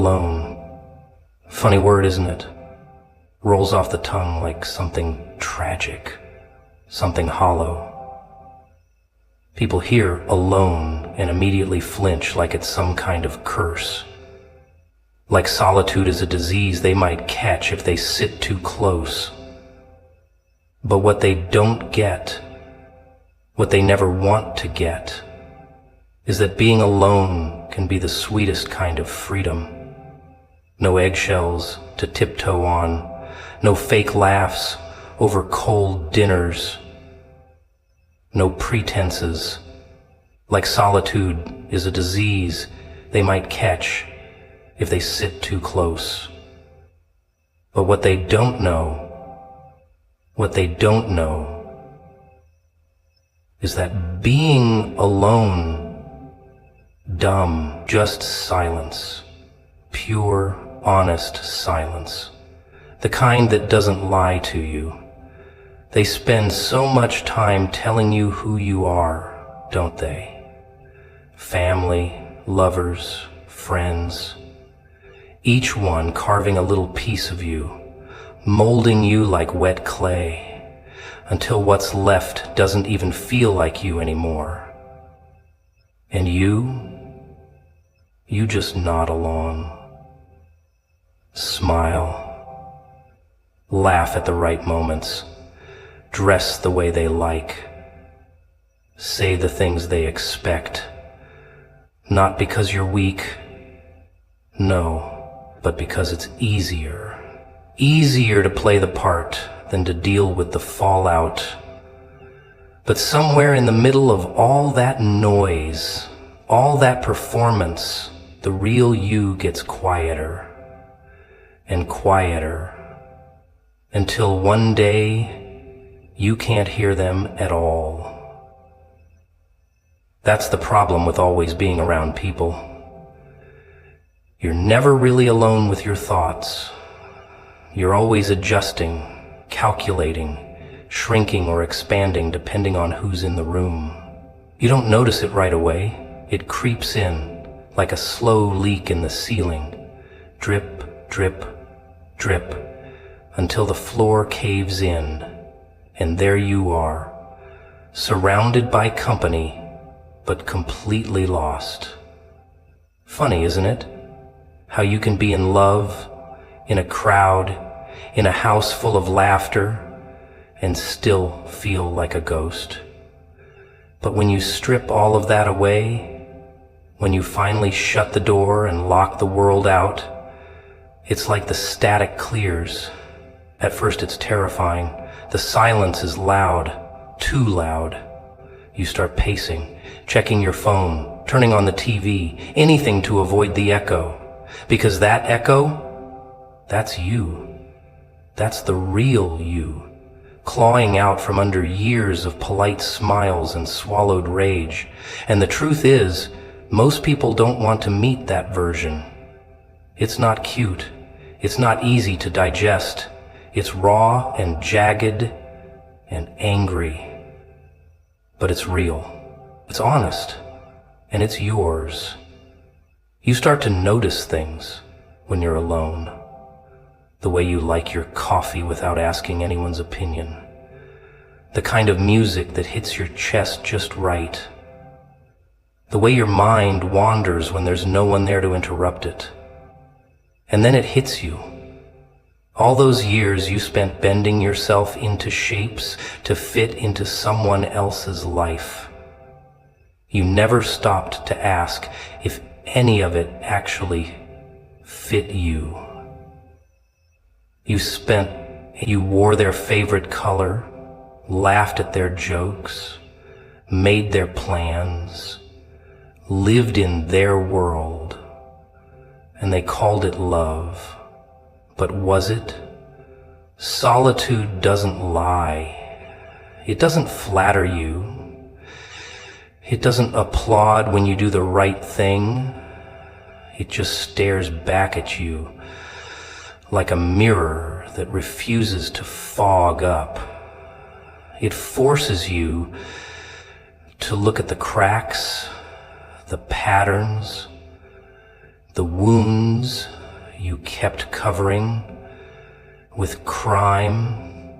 Alone. Funny word, isn't it? Rolls off the tongue like something tragic, something hollow. People hear alone and immediately flinch like it's some kind of curse. Like solitude is a disease they might catch if they sit too close. But what they don't get, what they never want to get, is that being alone can be the sweetest kind of freedom. No eggshells to tiptoe on, no fake laughs over cold dinners, no pretenses. Like solitude is a disease they might catch if they sit too close. But what they don't know is that being alone, dumb, just silence, pure, honest silence, the kind that doesn't lie to you. They spend so much time telling you who you are, don't they? Family, lovers, friends, each one carving a little piece of you, molding you like wet clay, until what's left doesn't even feel like you anymore. And you just nod along, smile, laugh at the right moments, dress the way they like, say the things they expect, not because you're weak, no, but because it's easier to play the part than to deal with the fallout. But somewhere in the middle of all that noise, all that performance, the real you gets quieter and quieter until one day you can't hear them at all. That's the problem with always being around people. You're never really alone with your thoughts. You're always adjusting, calculating, shrinking or expanding depending on who's in the room. You don't notice it right away. It creeps in like a slow leak in the ceiling. Drip, drip, drip, until the floor caves in, and there you are, surrounded by company, but completely lost. Funny, isn't it? How you can be in love, in a crowd, in a house full of laughter, and still feel like a ghost. But when you strip all of that away, when you finally shut the door and lock the world out, it's like the static clears. At first it's terrifying. The silence is loud, too loud. You start pacing, checking your phone, turning on the TV, anything to avoid the echo. Because that echo, that's you. That's the real you, clawing out from under years of polite smiles and swallowed rage. And the truth is, most people don't want to meet that version. It's not cute. It's not easy to digest. It's raw and jagged and angry. But it's real. It's honest. And it's yours. You start to notice things when you're alone. The way you like your coffee without asking anyone's opinion. The kind of music that hits your chest just right. The way your mind wanders when there's no one there to interrupt it. And then it hits you. All those years you spent bending yourself into shapes to fit into someone else's life. You never stopped to ask if any of it actually fit you. You wore their favorite color, laughed at their jokes, made their plans, lived in their world, and they called it love. But was it? Solitude doesn't lie. It doesn't flatter you. It doesn't applaud when you do the right thing. It just stares back at you like a mirror that refuses to fog up. It forces you to look at the cracks, the patterns, the the wounds you kept covering with crime.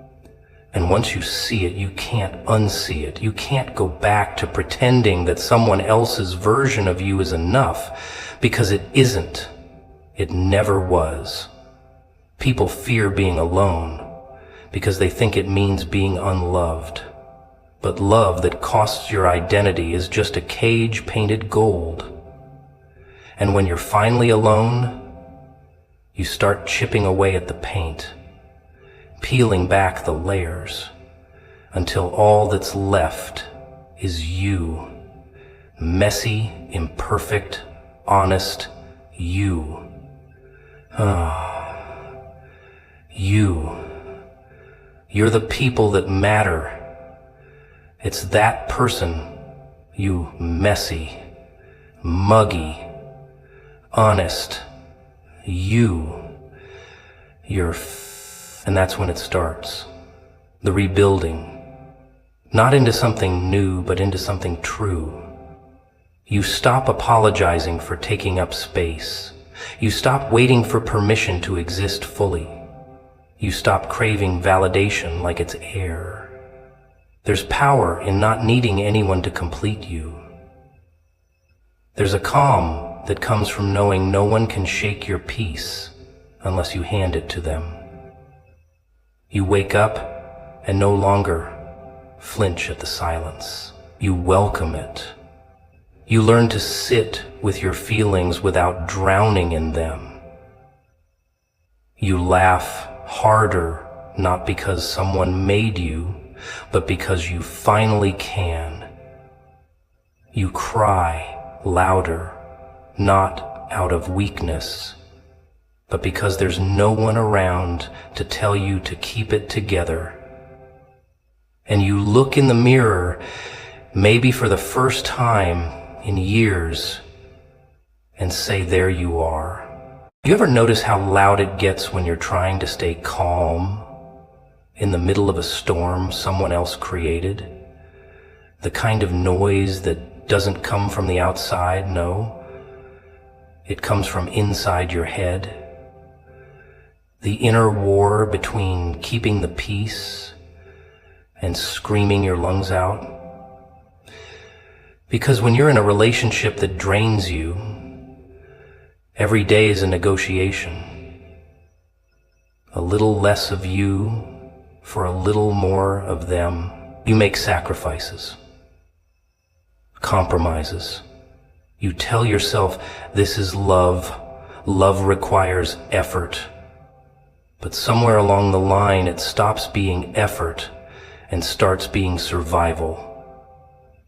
And once you see it, you can't unsee it. You can't go back to pretending that someone else's version of you is enough, because it isn't. It never was. People fear being alone because they think it means being unloved. But love that costs your identity is just a cage painted gold. And when you're finally alone, you start chipping away at the paint, peeling back the layers, until all that's left is you. Messy, imperfect, honest you. You. You're the people that matter. It's that person, you messy, muggy, honest, you. And that's when it starts. The rebuilding. Not into something new, but into something true. You stop apologizing for taking up space. You stop waiting for permission to exist fully. You stop craving validation like it's air. There's power in not needing anyone to complete you. There's a calm that comes from knowing no one can shake your peace unless you hand it to them. You wake up and no longer flinch at the silence. You welcome it. You learn to sit with your feelings without drowning in them. You laugh harder, not because someone made you, but because you finally can. You cry louder, not out of weakness, but because there's no one around to tell you to keep it together. And you look in the mirror, maybe for the first time in years, and say, there you are. Do you ever notice how loud it gets when you're trying to stay calm in the middle of a storm someone else created? The kind of noise that doesn't come from the outside, no. It comes from inside your head. The inner war between keeping the peace and screaming your lungs out. Because when you're in a relationship that drains you, every day is a negotiation. A little less of you for a little more of them. You make sacrifices, compromises. You tell yourself this is love. Love requires effort. But somewhere along the line it stops being effort and starts being survival.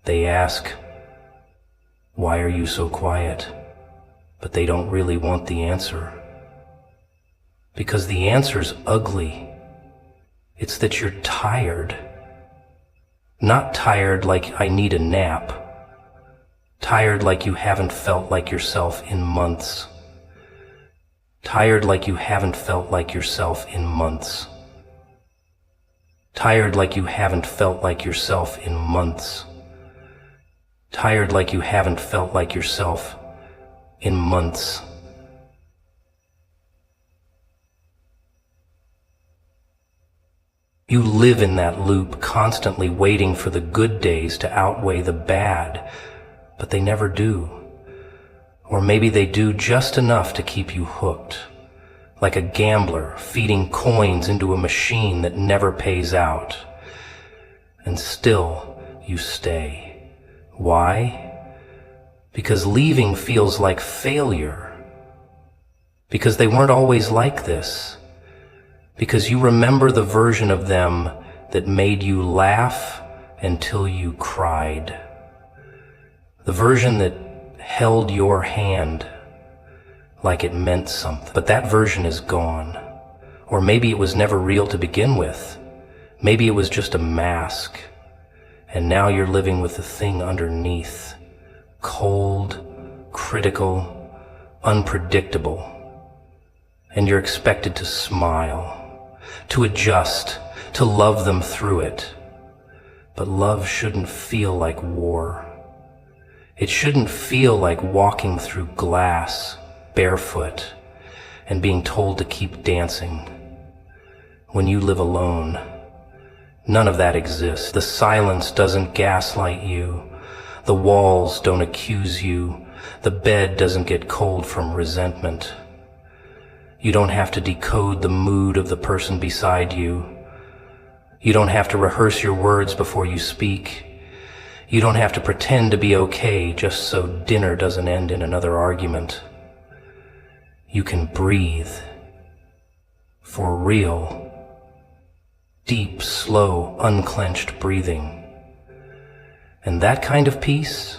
They ask, why are you so quiet? But they don't really want the answer. Because the answer's ugly. It's that you're tired. Not tired like I need a nap. Tired like you haven't felt like yourself in months. Tired like you haven't felt like yourself in months. Tired like you haven't felt like yourself in months. Tired like you haven't felt like yourself in months. You live in that loop, constantly waiting for the good days to outweigh the bad, but they never do. Or maybe they do just enough to keep you hooked, like a gambler feeding coins into a machine that never pays out. And still you stay. Why? Because leaving feels like failure. Because they weren't always like this. Because you remember the version of them that made you laugh until you cried. The version that held your hand like it meant something. But that version is gone. Or maybe it was never real to begin with. Maybe it was just a mask. And now you're living with the thing underneath. Cold, critical, unpredictable. And you're expected to smile, to adjust, to love them through it. But love shouldn't feel like war. It shouldn't feel like walking through glass barefoot, and being told to keep dancing. When you live alone, none of that exists. The silence doesn't gaslight you. The walls don't accuse you. The bed doesn't get cold from resentment. You don't have to decode the mood of the person beside you. You don't have to rehearse your words before you speak. You don't have to pretend to be okay just so dinner doesn't end in another argument. You can breathe. For real. Deep, slow, unclenched breathing. And that kind of peace,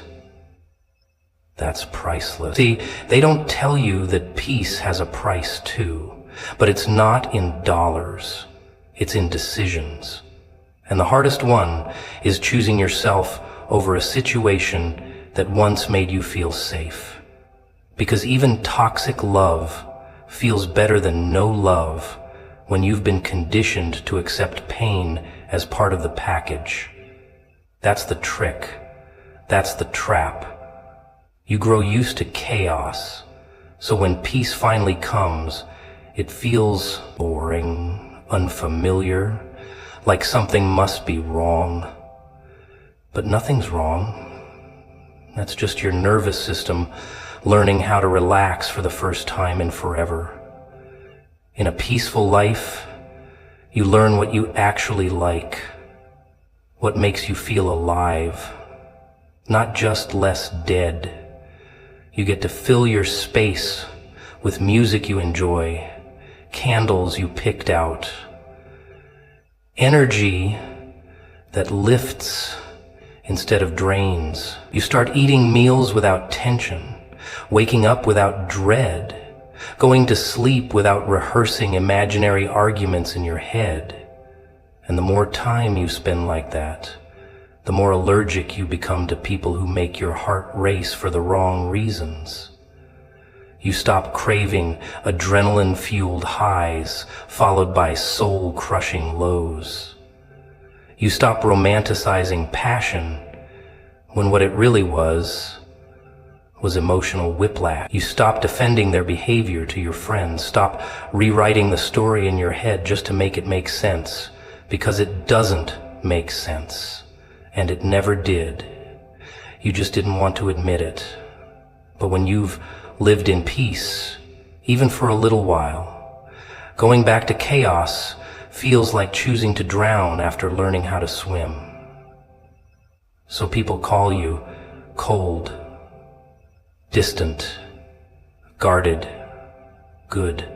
that's priceless. See, they don't tell you that peace has a price too, but it's not in dollars, it's in decisions. And the hardest one is choosing yourself over a situation that once made you feel safe. Because even toxic love feels better than no love when you've been conditioned to accept pain as part of the package. That's the trick. That's the trap. You grow used to chaos, so when peace finally comes, it feels boring, unfamiliar, like something must be wrong. But nothing's wrong. That's just your nervous system learning how to relax for the first time in forever. In a peaceful life, you learn what you actually like, what makes you feel alive, not just less dead. You get to fill your space with music you enjoy, candles you picked out, energy that lifts instead of drains. You start eating meals without tension, waking up without dread, going to sleep without rehearsing imaginary arguments in your head. And the more time you spend like that, the more allergic you become to people who make your heart race for the wrong reasons. You stop craving adrenaline-fueled highs followed by soul-crushing lows. You stop romanticizing passion when what it really was emotional whiplash. You stop defending their behavior to your friends. Stop rewriting the story in your head just to make it make sense, because it doesn't make sense, and it never did. You just didn't want to admit it. But when you've lived in peace, even for a little while, going back to chaos feels like choosing to drown after learning how to swim. So people call you cold, distant, guarded, good.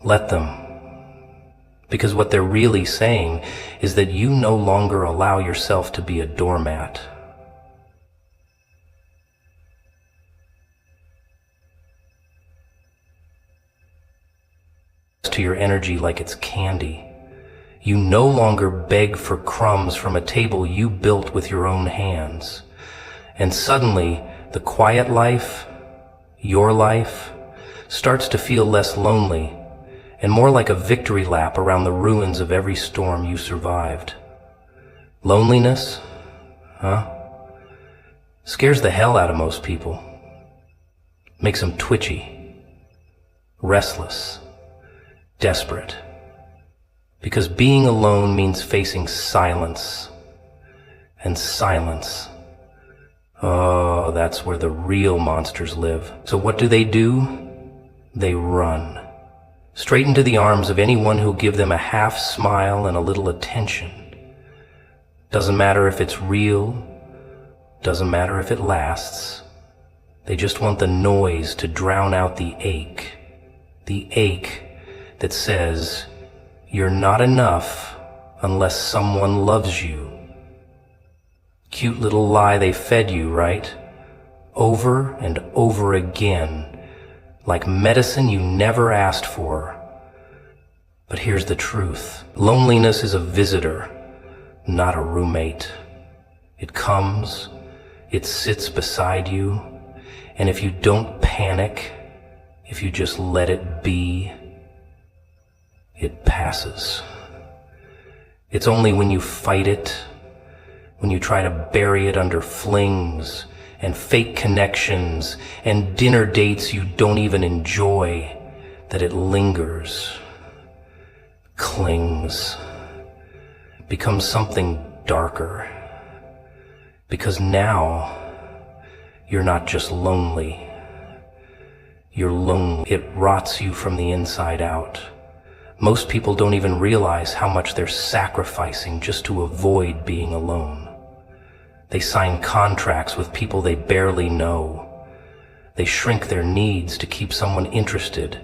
Let them. Because what they're really saying is that you no longer allow yourself to be a doormat. To your energy like it's candy. You no longer beg for crumbs from a table you built with your own hands. And suddenly, the quiet life, your life, starts to feel less lonely and more like a victory lap around the ruins of every storm you survived. Loneliness, scares the hell out of most people. Makes them twitchy, restless, desperate. Because being alone means facing silence. And silence, oh, that's where the real monsters live. So what do? They run. Straight into the arms of anyone who'll give them a half smile and a little attention. Doesn't matter if it's real, doesn't matter if it lasts. They just want the noise to drown out the ache that says, you're not enough unless someone loves you. Cute little lie they fed you, right? Over and over again, like medicine you never asked for. But here's the truth. Loneliness is a visitor, not a roommate. It comes, it sits beside you, and if you don't panic, if you just let it be, it passes. It's only when you fight it, when you try to bury it under flings and fake connections and dinner dates you don't even enjoy, that it lingers, clings, becomes something darker. Because now you're not just lonely, you're lonely. It rots you from the inside out. Most people don't even realize how much they're sacrificing just to avoid being alone. They sign contracts with people they barely know. They shrink their needs to keep someone interested.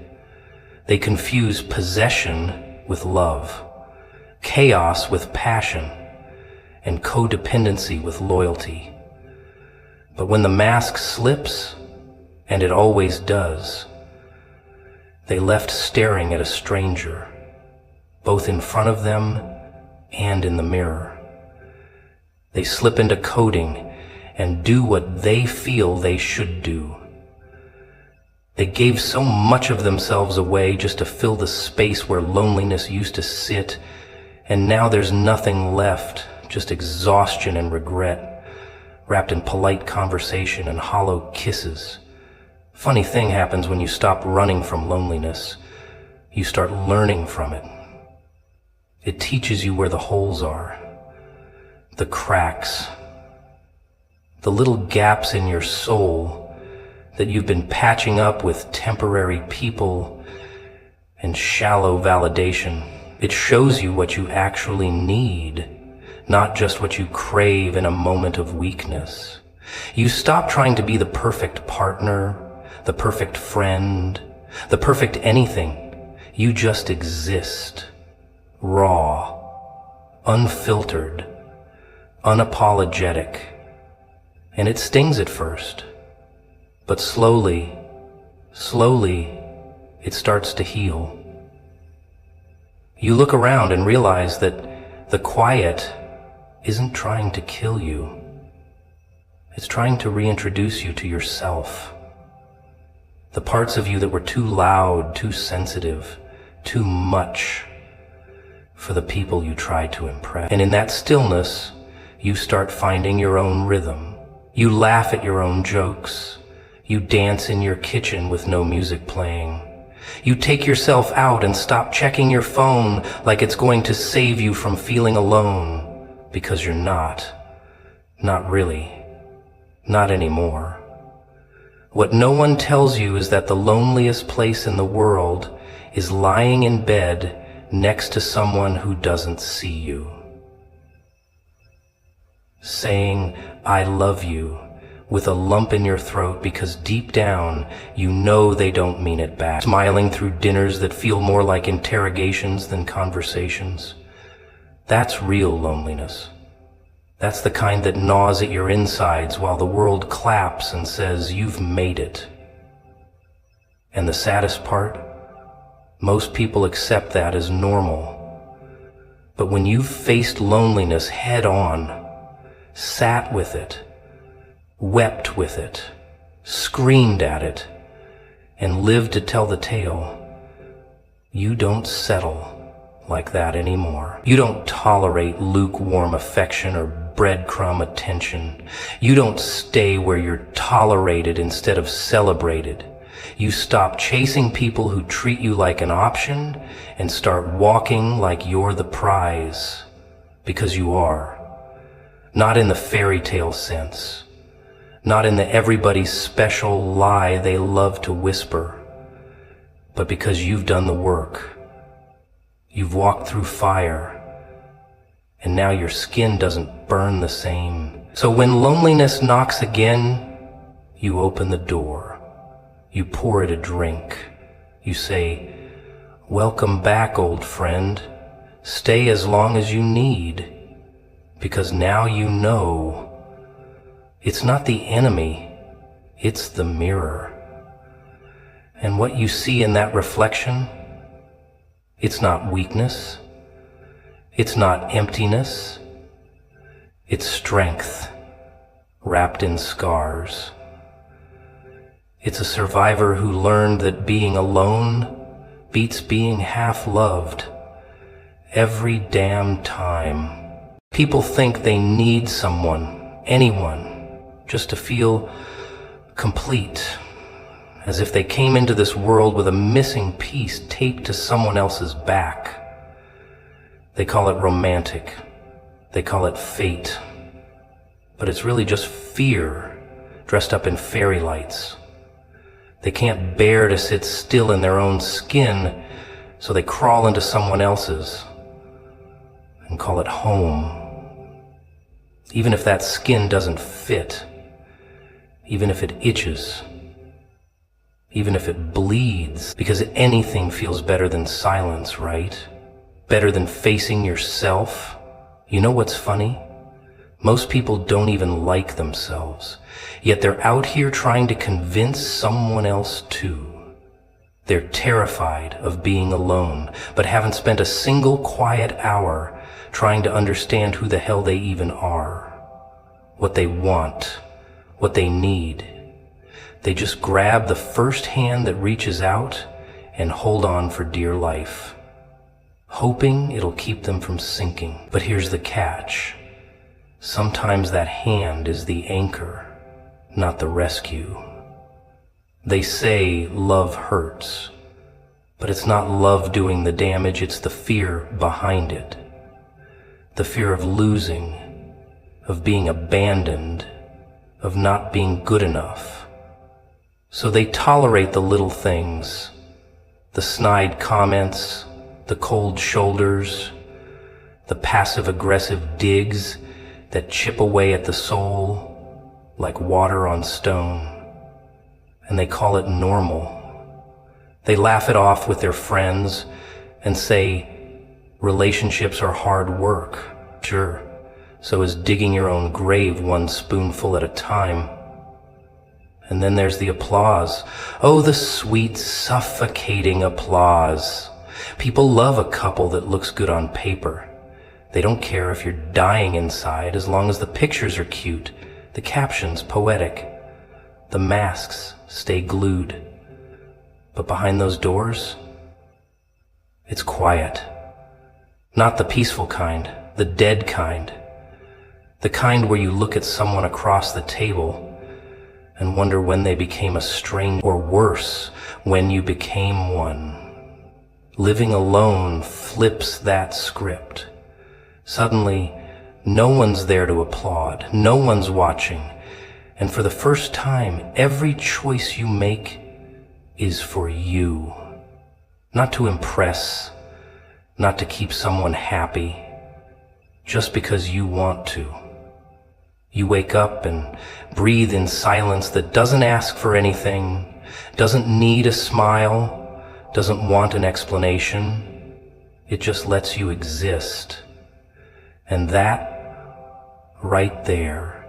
They confuse possession with love, chaos with passion, and codependency with loyalty. But when the mask slips, and it always does, they left staring at a stranger, both in front of them and in the mirror. They slip into coding and do what they feel they should do. They gave so much of themselves away just to fill the space where loneliness used to sit, and now there's nothing left, just exhaustion and regret, wrapped in polite conversation and hollow kisses. Funny thing happens when you stop running from loneliness. You start learning from it. It teaches you where the holes are, the cracks, the little gaps in your soul that you've been patching up with temporary people and shallow validation. It shows you what you actually need, not just what you crave in a moment of weakness. You stop trying to be the perfect partner, the perfect friend, the perfect anything. You just exist, raw, unfiltered, unapologetic. And it stings at first, but slowly, it starts to heal. You look around and realize that the quiet isn't trying to kill you. It's trying to reintroduce you to yourself. The parts of you that were too loud, too sensitive, too much for the people you tried to impress. And in that stillness, you start finding your own rhythm. You laugh at your own jokes. You dance in your kitchen with no music playing. You take yourself out and stop checking your phone like it's going to save you from feeling alone, because you're not. Not really. Not anymore. What no one tells you is that the loneliest place in the world is lying in bed next to someone who doesn't see you. Saying, "I love you," with a lump in your throat because deep down you know they don't mean it back. Smiling through dinners that feel more like interrogations than conversations. That's real loneliness. That's the kind that gnaws at your insides while the world claps and says, "You've made it." And the saddest part? Most people accept that as normal. But when you've faced loneliness head on, sat with it, wept with it, screamed at it, and lived to tell the tale, you don't settle like that anymore. You don't tolerate lukewarm affection or breadcrumb attention. You don't stay where you're tolerated instead of celebrated. You stop chasing people who treat you like an option and start walking like you're the prize. Because you are. Not in the fairy tale sense. Not in the everybody's special lie they love to whisper. But because you've done the work. You've walked through fire. And now your skin doesn't burn the same. So when loneliness knocks again, you open the door. You pour it a drink. You say, "Welcome back, old friend. Stay as long as you need." Because now you know it's not the enemy, it's the mirror. And what you see in that reflection, it's not weakness. It's not emptiness, it's strength wrapped in scars. It's a survivor who learned that being alone beats being half-loved every damn time. People think they need someone, anyone, just to feel complete, as if they came into this world with a missing piece taped to someone else's back. They call it romantic. They call it fate. But it's really just fear dressed up in fairy lights. They can't bear to sit still in their own skin, so they crawl into someone else's and call it home. Even if that skin doesn't fit, even if it itches, even if it bleeds, because anything feels better than silence, right? Better than facing yourself. You know what's funny? Most people don't even like themselves, yet they're out here trying to convince someone else to. They're terrified of being alone, but haven't spent a single quiet hour trying to understand who the hell they even are, what they want, what they need. They just grab the first hand that reaches out and hold on for dear life, hoping it'll keep them from sinking. But here's the catch. Sometimes that hand is the anchor, not the rescue. They say love hurts, but it's not love doing the damage, it's the fear behind it. The fear of losing, of being abandoned, of not being good enough. So they tolerate the little things, the snide comments, the cold shoulders, the passive-aggressive digs that chip away at the soul like water on stone. And they call it normal. They laugh it off with their friends and say relationships are hard work. Sure, so is digging your own grave one spoonful at a time. And then there's the applause. Oh, the sweet, suffocating applause. People love a couple that looks good on paper. They don't care if you're dying inside as long as the pictures are cute, the captions poetic, the masks stay glued. But behind those doors, it's quiet. Not the peaceful kind, the dead kind. The kind where you look at someone across the table and wonder when they became a stranger, or worse, when you became one. Living alone flips that script. Suddenly, no one's there to applaud, no one's watching, and for the first time, every choice you make is for you. Not to impress, not to keep someone happy, just because you want to. You wake up and breathe in silence that doesn't ask for anything, doesn't need a smile, doesn't want an explanation. It just lets you exist. And that, right there,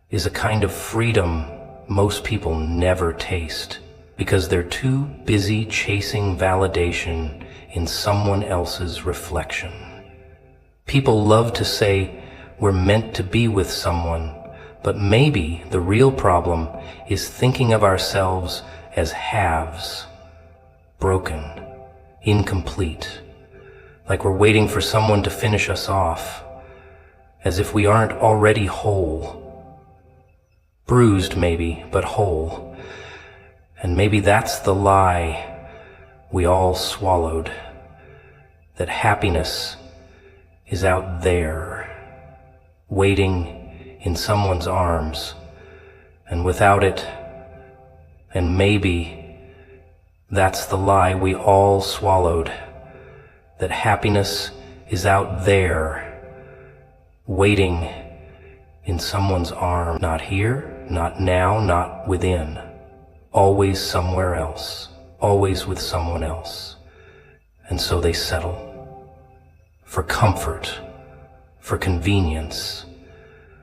is a kind of freedom most people never taste, because they're too busy chasing validation in someone else's reflection. People love to say, we're meant to be with someone, but maybe the real problem is thinking of ourselves as halves, broken, incomplete, like we're waiting for someone to finish us off, as if we aren't already whole. Bruised maybe, but whole. And maybe that's the lie we all swallowed, that happiness is out there, waiting in someone's arms, and without it, and maybe that's the lie we all swallowed, that happiness is out there, waiting in someone's arm. Not here, not now, not within. Always somewhere else, always with someone else. And so they settle. For comfort, for convenience,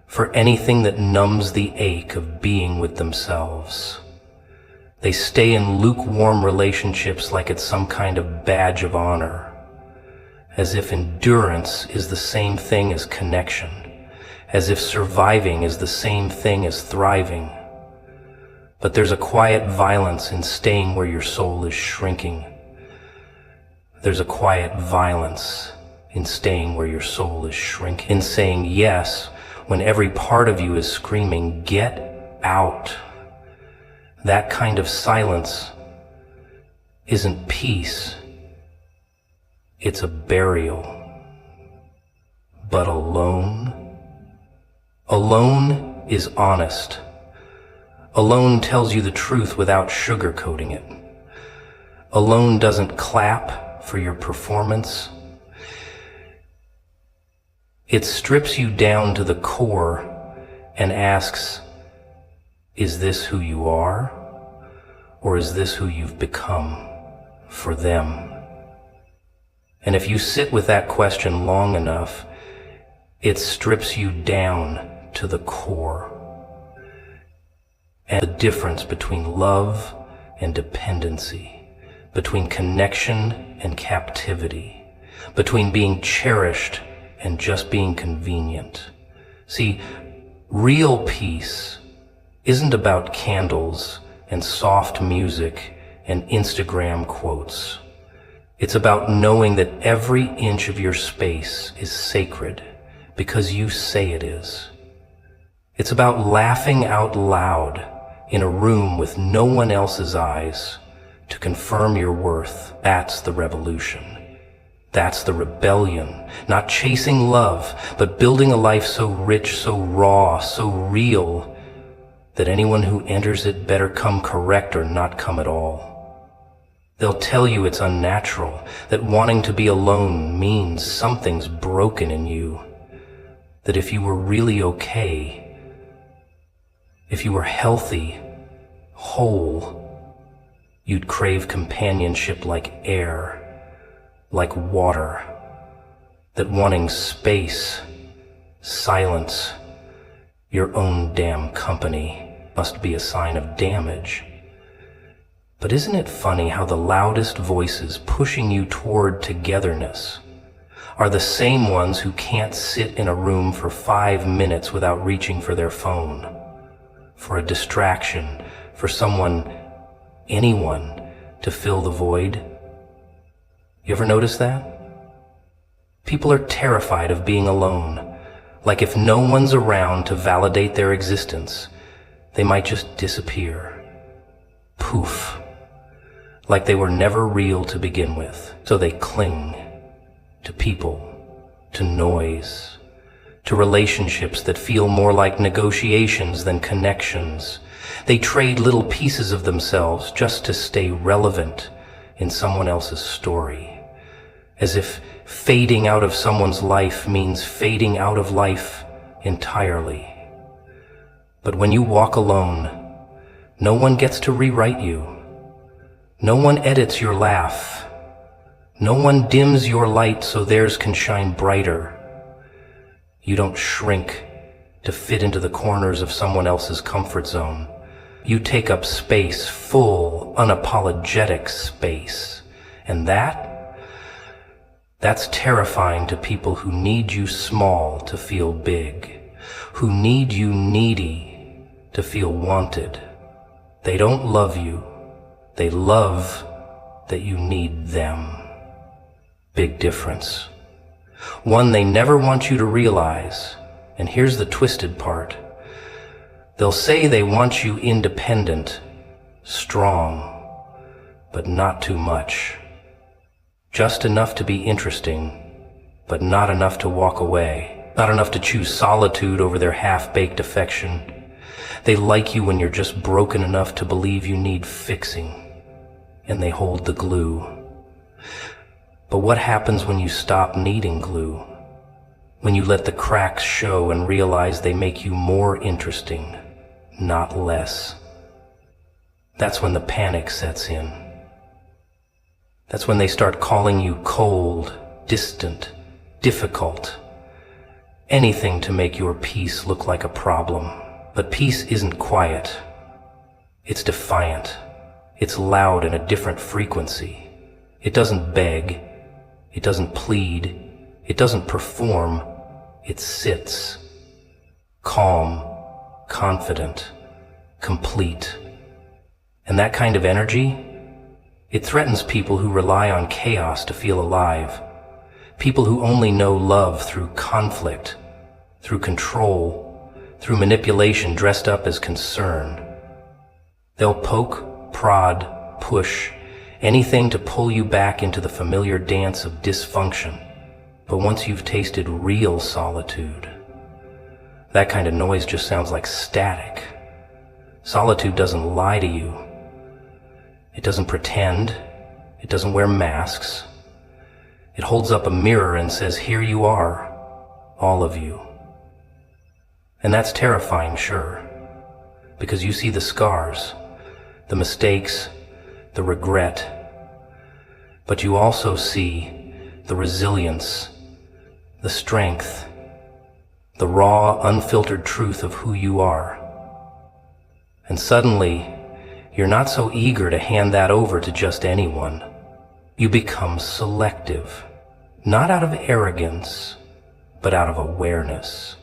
for anything that numbs the ache of being with themselves. They stay in lukewarm relationships like it's some kind of badge of honor, as if endurance is the same thing as connection, as if surviving is the same thing as thriving. But there's a quiet violence in staying where your soul is shrinking. There's a quiet violence in staying where your soul is shrinking, in saying yes when every part of you is screaming, "Get out." That kind of silence isn't peace, it's a burial. But alone? Alone is honest. Alone tells you the truth without sugarcoating it. Alone doesn't clap for your performance. It strips you down to the core and asks, is this who you are, or is this who you've become for them? And if you sit with that question long enough, it strips you down to the core. And the difference between love and dependency, between connection and captivity, between being cherished and just being convenient. See, real peace isn't about candles and soft music and Instagram quotes. It's about knowing that every inch of your space is sacred because you say it is. It's about laughing out loud in a room with no one else's eyes to confirm your worth. That's the revolution. That's the rebellion. Not chasing love, but building a life so rich, so raw, so real that anyone who enters it better come correct or not come at all. They'll tell you it's unnatural, that wanting to be alone means something's broken in you, that if you were really okay, if you were healthy, whole, you'd crave companionship like air, like water, that wanting space, silence, your own damn company must be a sign of damage. But isn't it funny how the loudest voices pushing you toward togetherness are the same ones who can't sit in a room for 5 minutes without reaching for their phone, for a distraction, for someone, anyone, to fill the void? You ever notice that? People are terrified of being alone, like if no one's around to validate their existence, they might just disappear. Poof. Like they were never real to begin with. So they cling to people, to noise, to relationships that feel more like negotiations than connections. They trade little pieces of themselves just to stay relevant in someone else's story, as if fading out of someone's life means fading out of life entirely. But when you walk alone, no one gets to rewrite you. No one edits your laugh. No one dims your light so theirs can shine brighter. You don't shrink to fit into the corners of someone else's comfort zone. You take up space, full, unapologetic space. And that's terrifying to people who need you small to feel big, who need you needy to feel wanted. They don't love you. They love that you need them. Big difference. One they never want you to realize. And here's the twisted part. They'll say they want you independent, strong, but not too much. Just enough to be interesting, but not enough to walk away. Not enough to choose solitude over their half-baked affection. They like you when you're just broken enough to believe you need fixing, and they hold the glue. But what happens when you stop needing glue? When you let the cracks show and realize they make you more interesting, not less? That's when the panic sets in. That's when they start calling you cold, distant, difficult. Anything to make your peace look like a problem. But peace isn't quiet. It's defiant. It's loud in a different frequency. It doesn't beg. It doesn't plead. It doesn't perform. It sits. Calm, confident, complete. And that kind of energy, it threatens people who rely on chaos to feel alive. People who only know love through conflict through control, through manipulation dressed up as concern. They'll poke, prod, push, anything to pull you back into the familiar dance of dysfunction. But once you've tasted real solitude, that kind of noise just sounds like static. Solitude doesn't lie to you. It doesn't pretend. It doesn't wear masks. It holds up a mirror and says, here you are, all of you. And that's terrifying, sure, because you see the scars, the mistakes, the regret, but you also see the resilience, the strength, the raw, unfiltered truth of who you are. And suddenly, you're not so eager to hand that over to just anyone. You become selective, not out of arrogance, but out of awareness.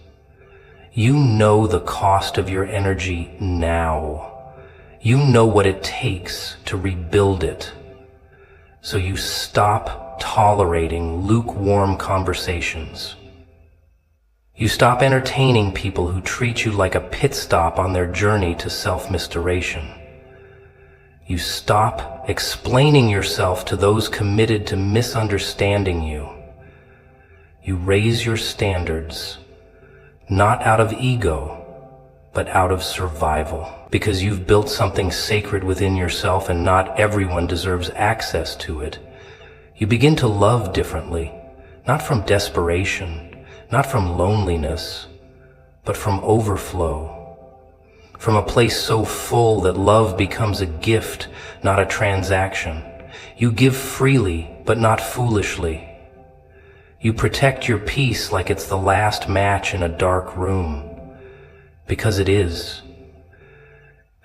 You know the cost of your energy now. You know what it takes to rebuild it. So you stop tolerating lukewarm conversations. You stop entertaining people who treat you like a pit stop on their journey to self-mistration. You stop explaining yourself to those committed to misunderstanding you. You raise your standards, not out of ego, but out of survival, because you've built something sacred within yourself and not everyone deserves access to it. You begin to love differently, not from desperation, not from loneliness, but from overflow. From a place so full that love becomes a gift, not a transaction. You give freely, but not foolishly. You protect your peace like it's the last match in a dark room, because it is.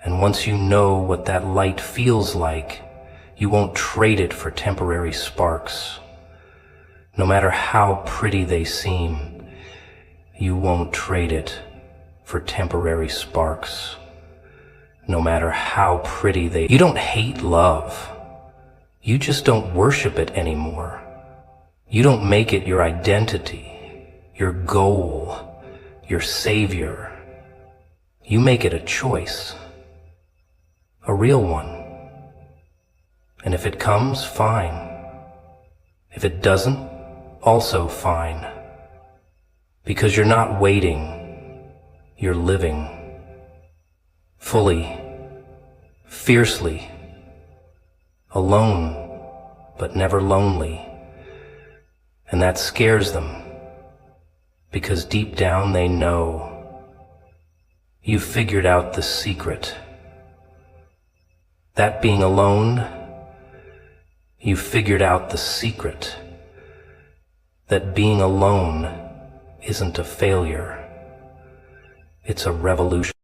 And once you know what that light feels like, you won't trade it for temporary sparks. No matter how pretty they seem, you won't trade it for temporary sparks. No matter how pretty they... You don't hate love. You just don't worship it anymore. You don't make it your identity, your goal, your savior. You make it a choice, a real one. And if it comes, fine. If it doesn't, also fine. Because you're not waiting, you're living. Fully, fiercely, alone, but never lonely. And that scares them, because deep down they know you've figured out the secret. That being alone, you've figured out the secret. That being alone isn't a failure, it's a revolution.